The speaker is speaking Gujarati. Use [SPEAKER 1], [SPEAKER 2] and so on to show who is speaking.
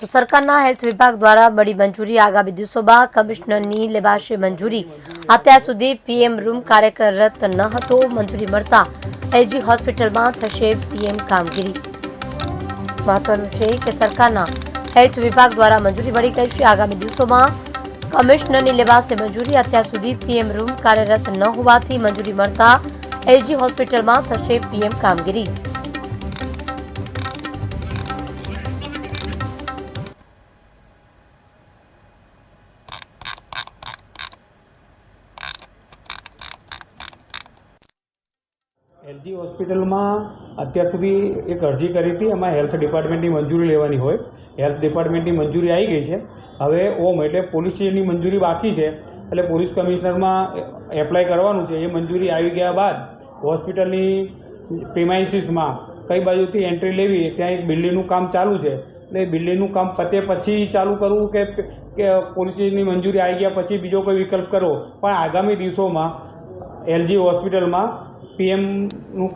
[SPEAKER 1] તો સરકારના હેલ્થ વિભાગ દ્વારા મળી મંજૂરી આગામી દિવસોમાં કમિશનરની લેવાશે મંજૂરી। અત્યાર સુધી પીએમ રૂમ કાર્યરત ન હતો, મંજૂરી મળતા એલજી હોસ્પિટલમાં થશે પીએમ કામગીરી। મહત્વનું છે કે સરકારના હેલ્થ વિભાગ દ્વારા મંજૂરી મળી ગઈ છે। આગામી દિવસોમાં કમિશનરની લેવાશે મંજૂરી। અત્યાર સુધી પીએમ રૂમ કાર્યરત ન હોવાથી મંજૂરી મળતા એલજી હોસ્પિટલમાં થશે પીએમ કામગીરી।
[SPEAKER 2] એલજી હોસ્પિટલમાં અત્યાર સુધી એક અરજી કરી હતી, એમાં હેલ્થ ડિપાર્ટમેન્ટની મંજૂરી લેવાની હોય। હેલ્થ ડિપાર્ટમેન્ટની મંજૂરી આવી ગઈ છે। હવે ઓમ એટલે પોલીસ સ્ટેશનની મંજૂરી બાકી છે, એટલે પોલીસ કમિશનરમાં એપ્લાય કરવાનું છે। એ મંજૂરી આવી ગયા બાદ હોસ્પિટલની પ્રિમાઇસીસમાં કઈ બાજુથી એન્ટ્રી લેવી, ત્યાં એક બિલ્ડિંગનું કામ ચાલુ છે, એટલે એ બિલ્ડિંગનું કામ પતે પછી ચાલુ કરવું કે પોલીસ સ્ટેશનની મંજૂરી આવી ગયા પછી બીજો કોઈ વિકલ્પ કરવો। પણ આગામી દિવસોમાં એલજી હોસ્પિટલમાં પીએમનું